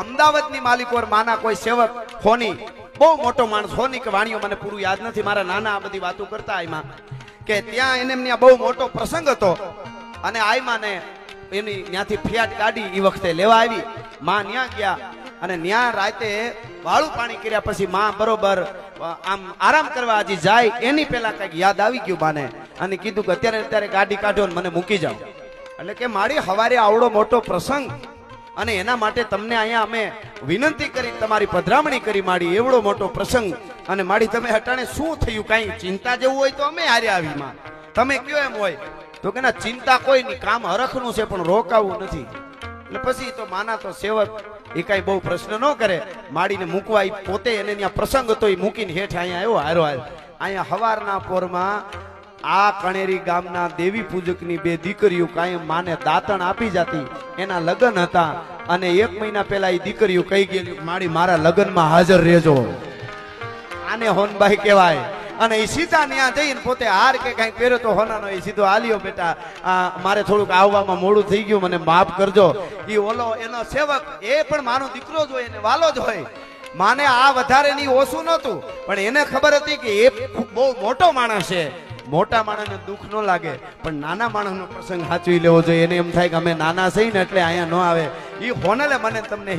અમદાવાદની માલિકોર માના કોઈ સેવક હોની બહુ મોટો માણસ હોની કે વાણીઓ મને પૂરું યાદ નથી, મારા નાના આ બધી વાતો કરતા આયમાં કે ત્યાં એને બહુ મોટો પ્રસંગ હતો અને આયમાં ને એની ત્યાંથી ફિયાટ ગાડી એ વખતે લેવા આવી. માં ન્યા ગયા અને ન્યા રાતે વાળું પાણી કર્યા પછી માં બરોબર આમ આરામ કરવા હજી જાય એની પેલા કઈક યાદ આવી ગયું માને અને કીધું કે અત્યારે ગાડી કાઢો ને મને મૂકી જાઓ. એટલે કે મારી હવારે આવડો મોટો પ્રસંગ અને એના માટે તમને અહીંયા અમે વિનંતી કરી તમારી પધરામણી કરી માડી એવડો મોટો પ્રસંગ અને માડી તમે હટાણે શું થયું કઈ ચિંતા જેવું હોય તો અમે હારે આવી માં તમે કયો એમ હોય તો કે ના ચિંતા કોઈ નહીં, કામ હરખનું છે પણ રોકાવું નથી. એટલે પછી તો માના તો સેવક એ કઈ બહુ પ્રશ્ન ન કરે, માડીને મૂકવા પોતે એને ત્યાં પ્રસંગ હતો એ મૂકીને હેઠ અહીંયા આવ્યો હારો હાર. અહીંયા હવારના પોરમાં આ કણેરી ગામના દેવી પૂજકની બે દીકરીઓ કાયમ માને દાતણ આપી જતી, એના લગ્ન હતા અને 1 મહિના પહેલા એ દીકરીઓ કહી ગયેલી માડી મારા લગ્નમાં હાજર રહેજો. આને હોનબાઈ કહેવાય. અને એ સીધા ત્યાં જઈને પોતે હાર કે કઈ પહેર્યો તો હોનાનો એ સીધો આલ્યો બેટા મારે થોડુંક આવવામાં મોડું થઈ ગયું મને માફ કરજો. એ ઓલો એનો સેવક એ પણ માનો દીકરો જ હોય એને વાલો જ હોય, માને આ વધારે ની ઓછું નહોતું પણ એને ખબર હતી કે એ બહુ મોટો માણસ છે, મોટા માણસને દુઃખ ન લાગે પણ નાના માણસનો પ્રસંગ સાચવી લેવો જોઈએ. એને એમ થાય કે અમે નાના છીએ ને એટલે અહીંયા ન આવે. એ હોનલે મને તમને